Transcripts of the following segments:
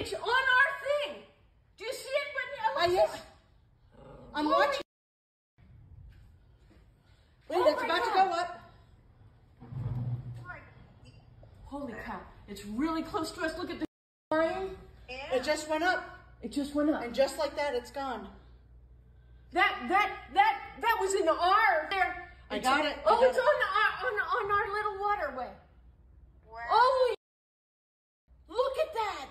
It's on our thing. Do you see it? Yes. I'm watching. Wait, it's about to go up. Holy cow. It's really close to us. Look at the line. It just went up. It just went up. And just like that, it's gone. That was in R there. I got it. Oh, it's on our little waterway. Wow. Holy, look at that.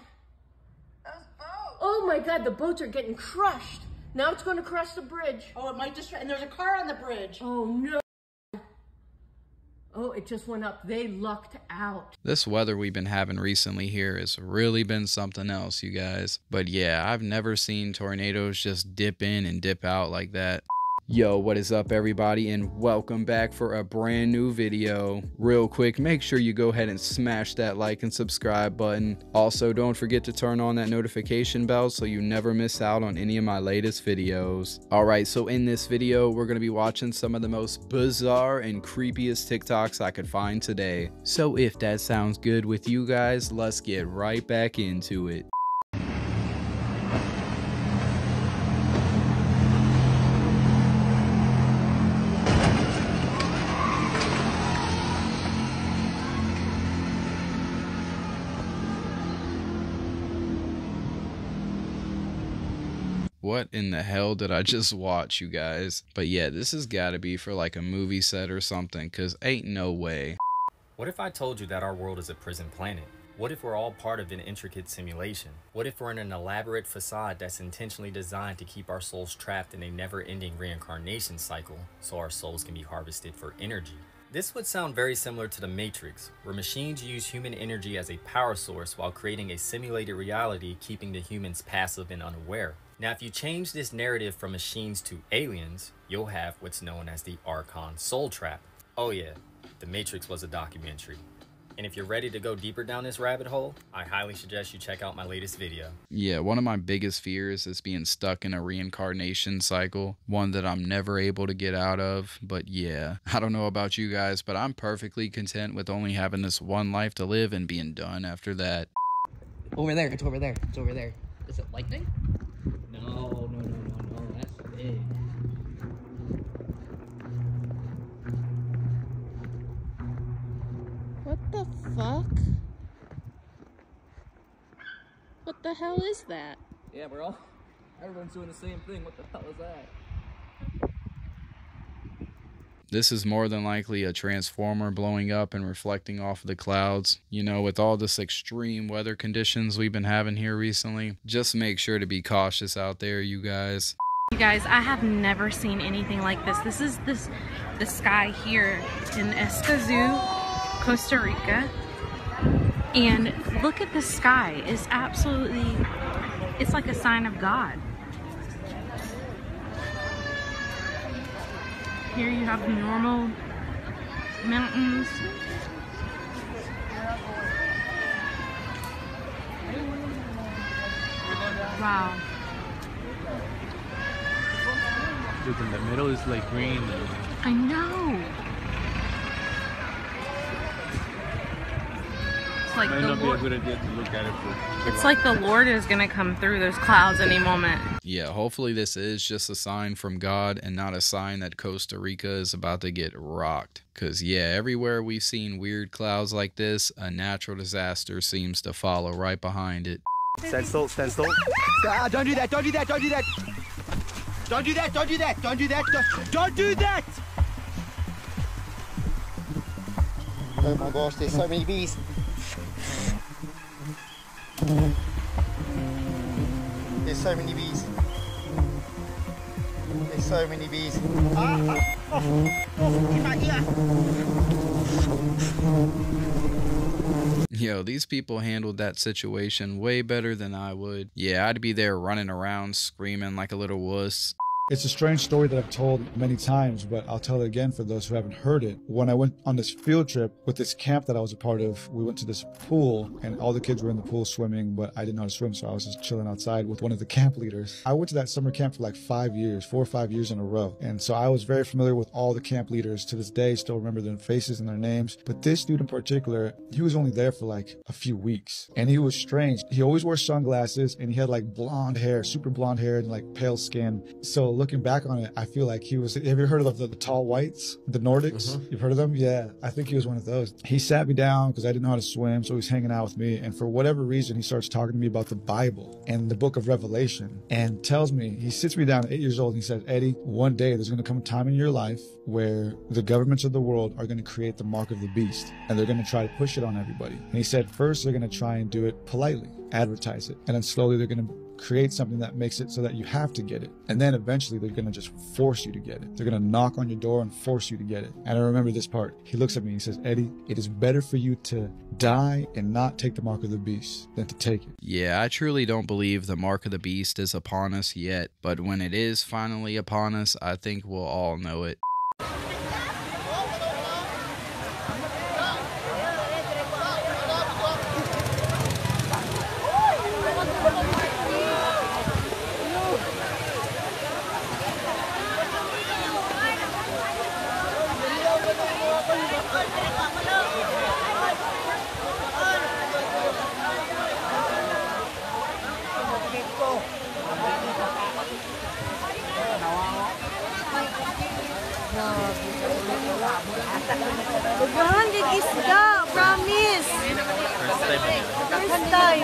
Those boats. Oh my God, the boats are getting crushed. Now it's going to cross the bridge. Oh, it might destroy. And there's a car on the bridge. Oh no. Oh, it just went up. They lucked out. This weather we've been having recently here has really been something else, you guys. But yeah, I've never seen tornadoes just dip in and dip out like that. Yo, what is up everybody, and welcome back for a brand new video. Real quick, make sure you go ahead and smash that like and subscribe button. Also, don't forget to turn on that notification bell so you never miss out on any of my latest videos. Alright, so in this video, we're going to be watching some of the most bizarre and creepiest TikToks I could find today. So if that sounds good with you guys, let's get right back into it. What in the hell did I just watch, you guys? But yeah, this has got to be for like a movie set or something, cause ain't no way. What if I told you that our world is a prison planet? What if we're all part of an intricate simulation? What if we're in an elaborate facade that's intentionally designed to keep our souls trapped in a never-ending reincarnation cycle so our souls can be harvested for energy? This would sound very similar to The Matrix, where machines use human energy as a power source while creating a simulated reality, keeping the humans passive and unaware. Now, if you change this narrative from machines to aliens, you'll have what's known as the Archon Soul Trap. Oh yeah, The Matrix was a documentary. And if you're ready to go deeper down this rabbit hole, I highly suggest you check out my latest video. Yeah, one of my biggest fears is being stuck in a reincarnation cycle, one that I'm never able to get out of. But yeah, I don't know about you guys, but I'm perfectly content with only having this one life to live and being done after that. Over there, it's over there, it's over there. Is it lightning? No, that's big. What the fuck? What the hell is that? Yeah, everyone's doing the same thing. What the hell is that? This is more than likely a transformer blowing up and reflecting off of the clouds. You know, with all this extreme weather conditions we've been having here recently, just make sure to be cautious out there, you guys. You guys, I have never seen anything like this. This is the sky here in Escazú, Costa Rica. And look at the sky. It's absolutely, it's like a sign of God. Here you have normal mountains. Wow. Look, in the middle is like green. I know. It's like Might the not be a Lord, good idea to look at it for it's like the Lord is gonna come through those clouds any moment. Yeah, hopefully this is just a sign from God and not a sign that Costa Rica is about to get rocked. Cause yeah, everywhere we've seen weird clouds like this, a natural disaster seems to follow right behind it. Stand still, stand still. Don't do that, don't do that, don't do that. Don't do that, don't do that, don't do that, don't do that! Oh my gosh, there's so many bees. There's so many bees. There's so many bees. In my ear. Yo, these people handled that situation way better than I would. Yeah, I'd be there running around screaming like a little wuss. It's a strange story that I've told many times, but I'll tell it again for those who haven't heard it. When I went on this field trip with this camp that I was a part of, we went to this pool and all the kids were in the pool swimming, but I didn't know how to swim, so I was just chilling outside with one of the camp leaders. I went to that summer camp for like 5 years, 4 or 5 years in a row. And so I was very familiar with all the camp leaders. To this day, still remember their faces and their names. But this dude in particular, he was only there for like a few weeks. And he was strange. He always wore sunglasses and he had like blonde hair, super blonde hair and like pale skin. So looking back on it, I feel like he was, have you heard of the tall whites, the Nordics? You've heard of them? Yeah, I think he was one of those. He sat me down because I didn't know how to swim, so he was hanging out with me. And for whatever reason, he starts talking to me about the Bible and the book of Revelation and tells me, he sits me down at 8 years old and he says, Eddie, one day there's going to come a time in your life where the governments of the world are going to create the mark of the beast and they're going to try to push it on everybody. And he said, first, they're going to try and do it politely, advertise it. And then slowly they're going to create something that makes it so that you have to get it. And then eventually they're going to just force you to get it. They're going to knock on your door and force you to get it. And I remember this part. He looks at me and he says, Eddie, it is better for you to die and not take the mark of the beast than to take it. Yeah, I truly don't believe the mark of the beast is upon us yet, but when it is finally upon us, I think we'll all know it. Ugahan gig isda, promise. First time.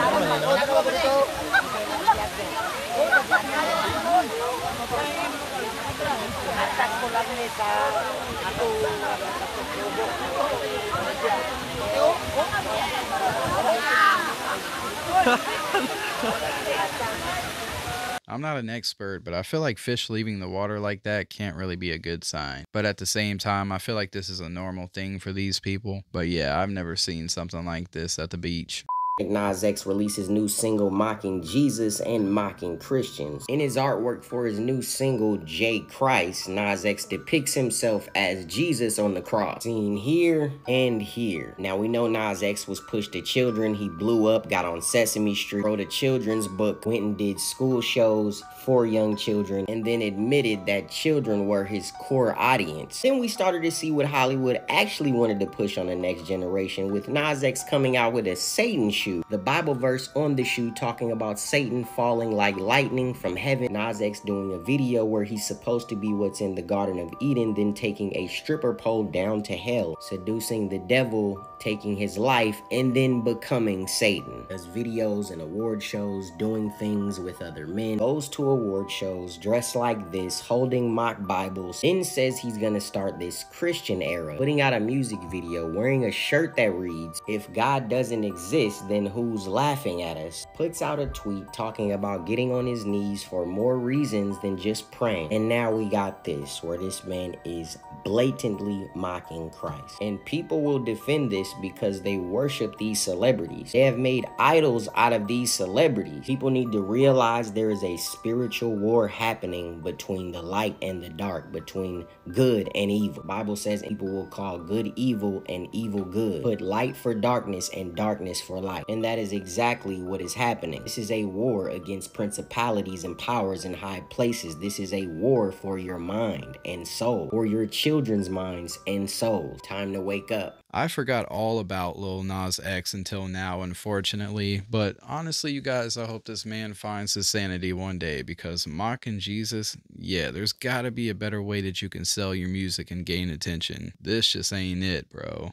I'm not an expert, but I feel like fish leaving the water like that can't really be a good sign. But at the same time, I feel like this is a normal thing for these people. But yeah, I've never seen something like this at the beach. Nas X releases new single mocking Jesus and mocking Christians. In his artwork for his new single, J Christ, Nas X depicts himself as Jesus on the cross, seen here and here. Now we know Nas X was pushed to children. He blew up, got on Sesame Street, wrote a children's book, went and did school shows for young children, and then admitted that children were his core audience. Then we started to see what Hollywood actually wanted to push on the next generation, with Nas X coming out with a Satan shoe. The Bible verse on the shoe talking about Satan falling like lightning from heaven. Nas X doing a video where he's supposed to be what's in the Garden of Eden, then taking a stripper pole down to hell, seducing the devil, taking his life, and then becoming Satan. Does videos and award shows, doing things with other men, goes to award shows dressed like this, holding mock Bibles, then says he's gonna start this Christian era, putting out a music video, wearing a shirt that reads, "If God doesn't exist, then who's laughing at us?" Puts out a tweet talking about getting on his knees for more reasons than just praying. And now we got this, where this man is blatantly mocking Christ. And people will defend this because they worship these celebrities. They have made idols out of these celebrities. People need to realize there is a spiritual war happening between the light and the dark, between good and evil. The Bible says people will call good evil and evil good. Put light for darkness and darkness for light. And that is exactly what is happening. This is a war against principalities and powers in high places. This is a war for your mind and soul, for your children's minds and souls. Time to wake up. I forgot all about Lil Nas X until now, unfortunately, but honestly, you guys, I hope this man finds his sanity one day, because mocking Jesus, yeah, there's gotta be a better way that you can sell your music and gain attention. This just ain't it, bro.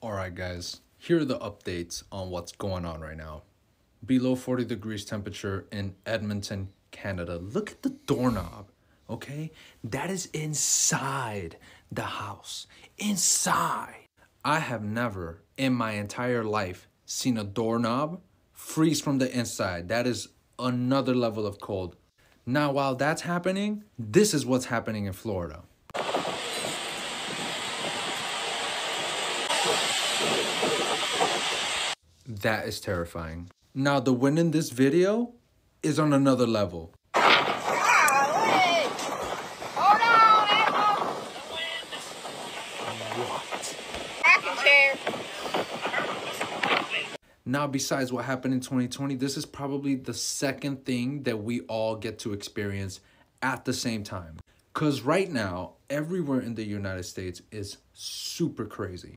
Alright guys, here are the updates on what's going on right now. Below 40 degrees temperature in Edmonton, Canada. Look at the doorknob, okay? That is inside the house, inside. I have never in my entire life seen a doorknob freeze from the inside. That is another level of cold. Now, while that's happening, this is what's happening in Florida. That is terrifying. Now, the wind in this video is on another level. Now, besides what happened in 2020, this is probably the second thing that we all get to experience at the same time. Because right now, everywhere in the United States is super crazy.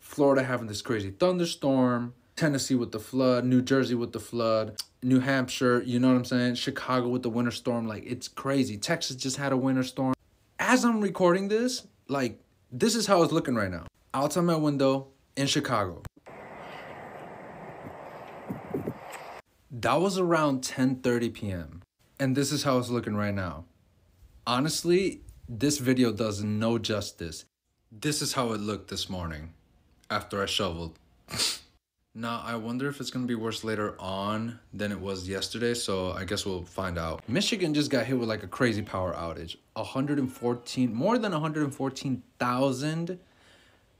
Florida having this crazy thunderstorm, Tennessee with the flood, New Jersey with the flood, New Hampshire, you know what I'm saying? Chicago with the winter storm, like it's crazy. Texas just had a winter storm. As I'm recording this, like this is how it's looking right now. Outside my window in Chicago. That was around 10:30 p.m. And this is how it's looking right now. Honestly, this video does no justice. This is how it looked this morning after I shoveled. Now, I wonder if it's going to be worse later on than it was yesterday, so I guess we'll find out. Michigan just got hit with like a crazy power outage. More than 114,000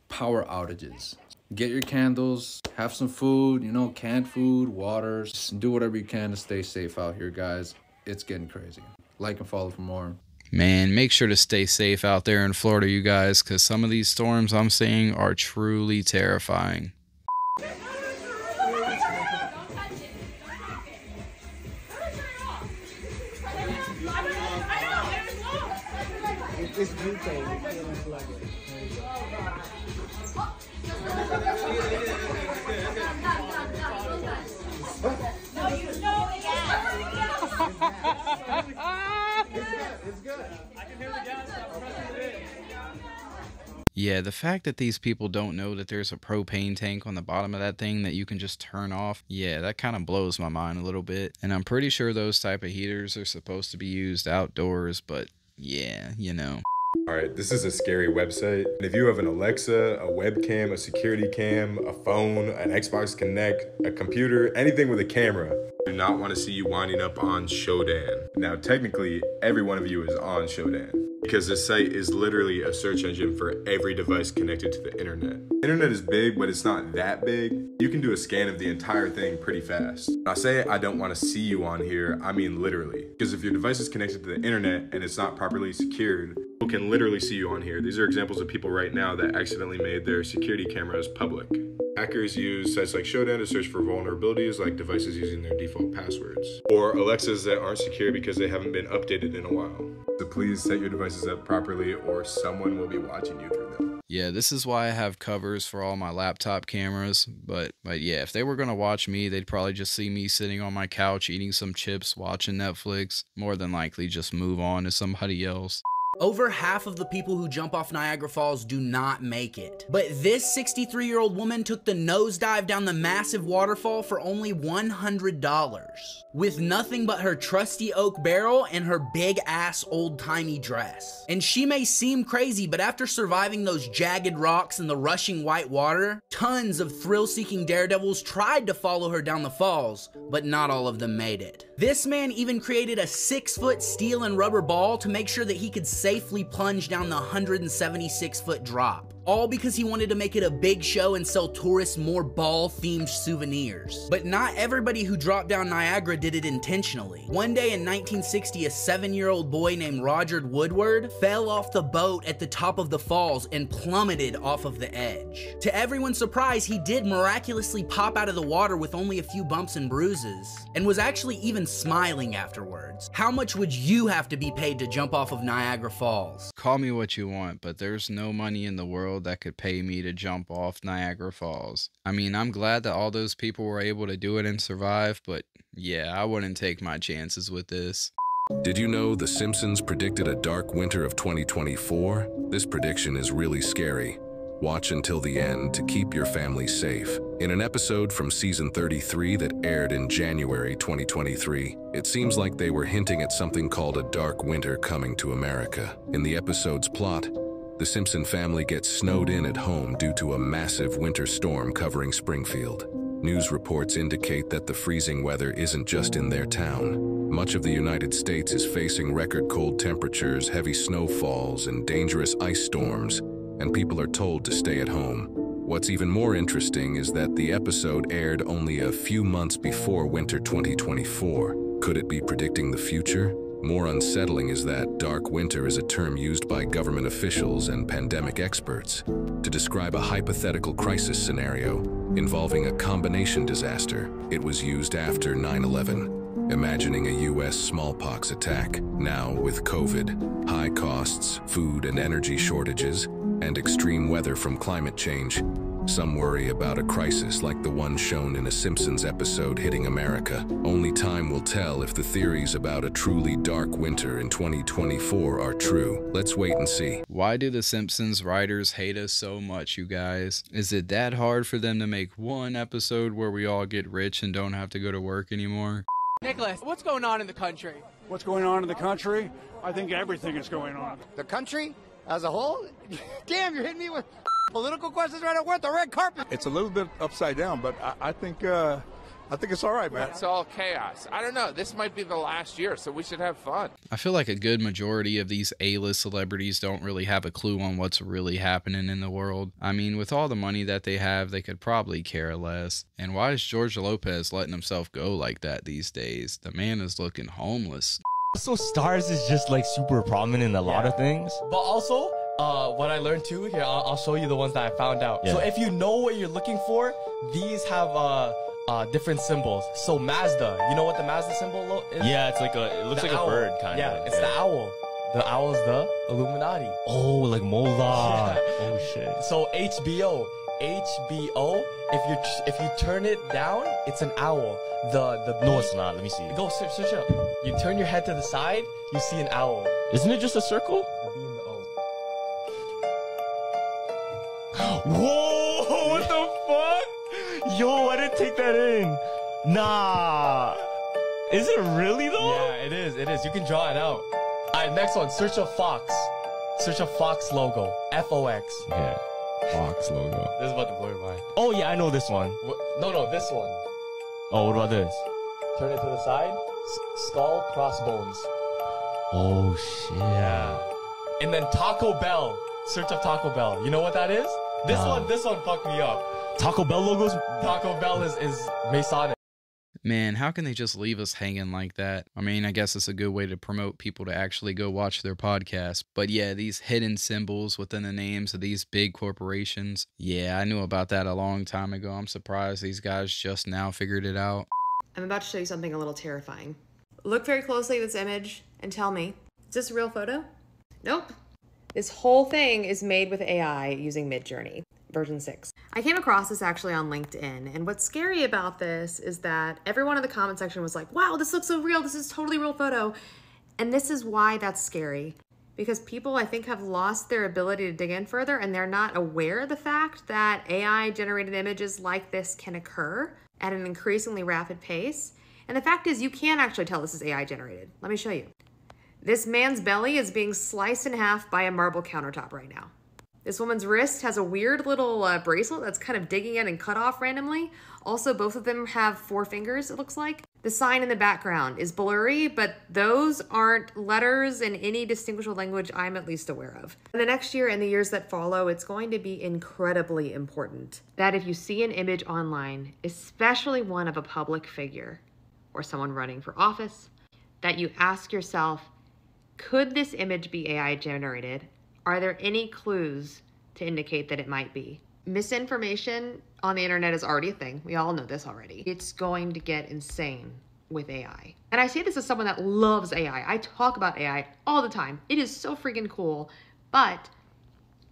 power outages. Get your candles, have some food, you know, canned food, water. Just do whatever you can to stay safe out here, guys. It's getting crazy. Like and follow for more. Man, make sure to stay safe out there in Florida, you guys, because some of these storms I'm seeing are truly terrifying. It's butane. Yeah, the fact that these people don't know that there's a propane tank on the bottom of that thing that you can just turn off, yeah, that kind of blows my mind a little bit. And I'm pretty sure those type of heaters are supposed to be used outdoors, but yeah, you know. Alright, this is a scary website. And if you have an Alexa, a webcam, a security cam, a phone, an Xbox Connect, a computer, anything with a camera, I do not want to see you winding up on Shodan. Now, technically, every one of you is on Shodan, because this site is literally a search engine for every device connected to the internet. Internet is big, but it's not that big. You can do a scan of the entire thing pretty fast. When I say I don't want to see you on here, I mean literally. Because if your device is connected to the internet and it's not properly secured, people can literally see you on here. These are examples of people right now that accidentally made their security cameras public. Hackers use sites like Shodan to search for vulnerabilities like devices using their default passwords, or Alexas that aren't secure because they haven't been updated in a while. So please set your devices up properly or someone will be watching you through them. Yeah, this is why I have covers for all my laptop cameras, but yeah, if they were gonna watch me, they'd probably just see me sitting on my couch eating some chips, watching Netflix, more than likely just move on to somebody else. Over half of the people who jump off Niagara Falls do not make it. But this 63-year-old woman took the nosedive down the massive waterfall for only $100. With nothing but her trusty oak barrel and her big-ass old-timey dress. And she may seem crazy, but after surviving those jagged rocks and the rushing white water, tons of thrill-seeking daredevils tried to follow her down the falls, but not all of them made it. This man even created a 6-foot steel and rubber ball to make sure that he could safely plunge down the 176-foot drop. All because he wanted to make it a big show and sell tourists more ball-themed souvenirs. But not everybody who dropped down Niagara did it intentionally. One day in 1960, a 7-year-old boy named Roger Woodward fell off the boat at the top of the falls and plummeted off of the edge. To everyone's surprise, he did miraculously pop out of the water with only a few bumps and bruises, and was actually even smiling afterwards. How much would you have to be paid to jump off of Niagara Falls? Call me what you want, but there's no money in the world that could pay me to jump off Niagara Falls. I mean, I'm glad that all those people were able to do it and survive, but yeah, I wouldn't take my chances with this. Did you know The Simpsons predicted a dark winter of 2024? This prediction is really scary. Watch until the end to keep your family safe. In an episode from season 33 that aired in January 2023, it seems like they were hinting at something called a dark winter coming to America. In the episode's plot, the Simpson family gets snowed in at home due to a massive winter storm covering Springfield. News reports indicate that the freezing weather isn't just in their town. Much of the United States is facing record cold temperatures, heavy snowfalls, and dangerous ice storms, and people are told to stay at home. What's even more interesting is that the episode aired only a few months before winter 2024. Could it be predicting the future? More unsettling is that dark winter is a term used by government officials and pandemic experts to describe a hypothetical crisis scenario involving a combination disaster. It was used after 9/11, imagining a U.S. smallpox attack. Now, with COVID, high costs, food and energy shortages, and extreme weather from climate change, some worry about a crisis like the one shown in a Simpsons episode hitting America. Only time will tell if the theories about a truly dark winter in 2024 are true. Let's wait and see. Why do the Simpsons writers hate us so much, you guys? Is it that hard for them to make one episode where we all get rich and don't have to go to work anymore? Nicholas, what's going on in the country? What's going on in the country? I think everything is going on. The country as a whole? Damn, you're hitting me with political questions right at the red carpet. It's a little bit upside down, but I think it's all right, man. It's all chaos. I don't know. This might be the last year, so we should have fun. I feel like a good majority of these A-list celebrities don't really have a clue on what's really happening in the world. I mean, with all the money that they have, they could probably care less. And why is George Lopez letting himself go like that these days? The man is looking homeless. So stars is just like super prominent in a lot of things. But also, what I learned too, here, I'll show you the ones that I found out. Yeah. So if you know what you're looking for, these have different symbols. So Mazda, you know what the Mazda symbol is? Yeah, it's like it looks like a bird kind of. Yeah, it's the owl. The owl's the Illuminati. Oh, like Mola. Yeah. Oh shit. So HBO, if you turn it down, it's an owl. No, it's not. Let me see. Go search up. You turn your head to the side, you see an owl. Isn't it just a circle? The B and the O. Whoa! What the fuck? Yo, I didn't take that in. Nah. Is it really though? Yeah, it is. It is. You can draw it out. Alright, next one. Search a fox. Search a fox logo. F-O-X. Yeah. Fox logo. This is about to blow your mind. Oh yeah, I know this one. No, this one. Oh, what about this? Turn it to the side. Skull, crossbones. Oh shit. Yeah. And then Taco Bell. Search up Taco Bell. You know what that is? This one fucked me up. Taco Bell logos? Taco Bell is Masonic. Man, how can they just leave us hanging like that? I mean, I guess it's a good way to promote people to actually go watch their podcast. But yeah, these hidden symbols within the names of these big corporations. Yeah, I knew about that a long time ago. I'm surprised these guys just now figured it out. I'm about to show you something a little terrifying. Look very closely at this image and tell me, is this a real photo? Nope. This whole thing is made with AI using Midjourney, version 6. I came across this actually on LinkedIn, and what's scary about this is that everyone in the comment section was like, wow, this looks so real, this is totally real photo. And this is why that's scary. Because people, I think, have lost their ability to dig in further, and they're not aware of the fact that AI-generated images like this can occur at an increasingly rapid pace. And the fact is, you can actually tell this is AI-generated. Let me show you. This man's belly is being sliced in half by a marble countertop right now. This woman's wrist has a weird little bracelet that's kind of digging in and cut off randomly. Also, both of them have 4 fingers, it looks like. The sign in the background is blurry, but those aren't letters in any distinguishable language I'm at least aware of. In the next year and the years that follow, it's going to be incredibly important that if you see an image online, especially one of a public figure or someone running for office, that you ask yourself, could this image be AI generated? Are there any clues to indicate that it might be? Misinformation on the internet is already a thing. We all know this already. It's going to get insane with AI. And I say this as someone that loves AI. I talk about AI all the time. It is so freaking cool, but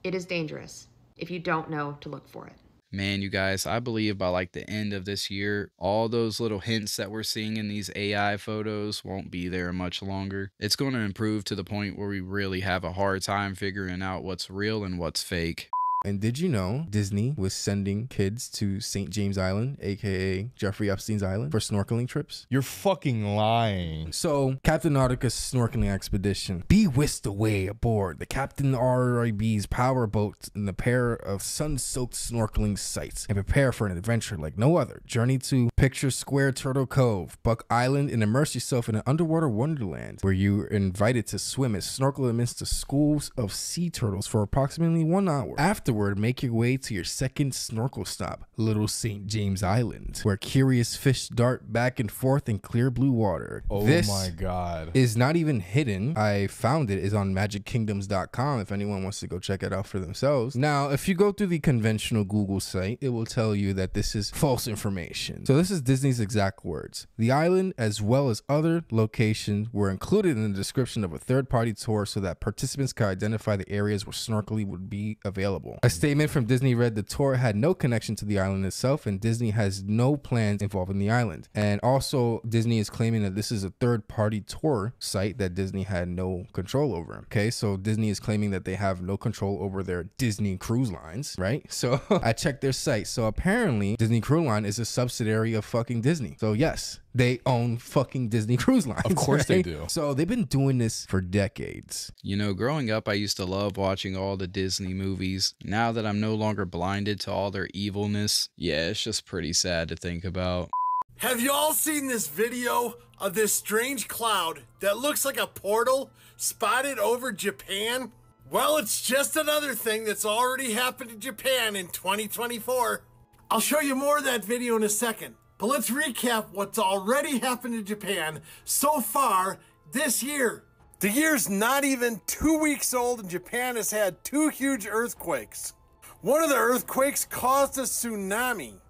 it is dangerous if you don't know to look for it. Man, you guys, I believe by like the end of this year, all those little hints that we're seeing in these AI photos won't be there much longer. It's going to improve to the point where we really have a hard time figuring out what's real and what's fake. And did you know Disney was sending kids to St. James Island, aka Jeffrey Epstein's Island, for snorkeling trips? You're fucking lying. So, Captain Nautica's snorkeling expedition be whisked away aboard the Captain RIB's powerboat in a pair of sun-soaked snorkeling sites and prepare for an adventure like no other. Journey to picture Square Turtle Cove, Buck Island, and immerse yourself in an underwater wonderland where you're invited to swim and snorkel amidst the schools of sea turtles for approximately 1 hour. Afterwards, afterward, make your way to your second snorkel stop, Little St. James Island, where curious fish dart back and forth in clear blue water. Oh this my God. is not even hidden. I found it is on magickingdoms.com if anyone wants to go check it out for themselves. Now, if you go through the conventional Google site, it will tell you that this is false information. So this is Disney's exact words. The island, as well as other locations, were included in the description of a third-party tour so that participants could identify the areas where snorkeling would be available. A statement from Disney read the tour had no connection to the island itself, and Disney has no plans involving the island. And also, Disney is claiming that this is a third-party tour site that Disney had no control over. Okay, so Disney is claiming that they have no control over their Disney Cruise Lines, right? So I checked their site. So apparently, Disney Cruise Line is a subsidiary of fucking Disney. So yes, they own fucking Disney Cruise Lines. Of course they right? do. So they've been doing this for decades. You know, growing up, I used to love watching all the Disney movies. Now that I'm no longer blinded to all their evilness, yeah, it's just pretty sad to think about. Have you all seen this video of this strange cloud that looks like a portal spotted over Japan? Well, it's just another thing that's already happened in Japan in 2024. I'll show you more of that video in a second, but let's recap what's already happened in Japan so far this year. The year's not even 2 weeks old and Japan has had 2 huge earthquakes. One of the earthquakes caused a tsunami.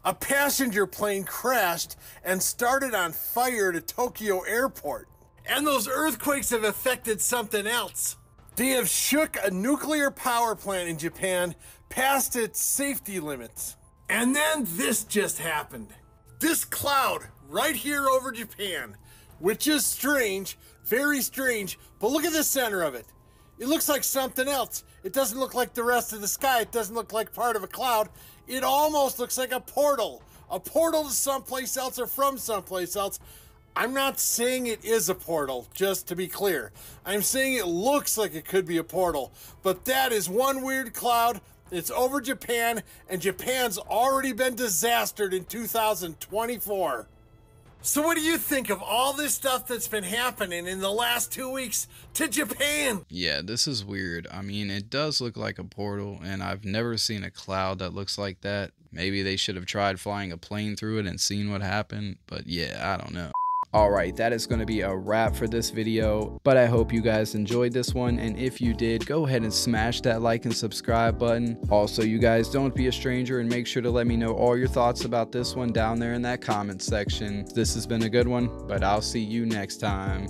A passenger plane crashed and started on fire at a Tokyo airport. And those earthquakes have affected something else. They have shook a nuclear power plant in Japan past its safety limits. And then this just happened. This cloud right here over Japan, which is strange, very strange, but look at the center of it. It looks like something else. It doesn't look like the rest of the sky. It doesn't look like part of a cloud. It almost looks like a portal to someplace else or from someplace else. I'm not saying it is a portal, just to be clear. I'm saying it looks like it could be a portal, but that is one weird cloud. It's over Japan, and Japan's already been disastered in 2024. So what do you think of all this stuff that's been happening in the last 2 weeks to Japan? Yeah, this is weird. I mean, it does look like a portal, and I've never seen a cloud that looks like that. Maybe they should have tried flying a plane through it and seen what happened, but yeah, I don't know. Alright, that is going to be a wrap for this video, but I hope you guys enjoyed this one, and if you did, go ahead and smash that like and subscribe button. Also, you guys, don't be a stranger and make sure to let me know all your thoughts about this one down there in that comment section. This has been a good one, but I'll see you next time.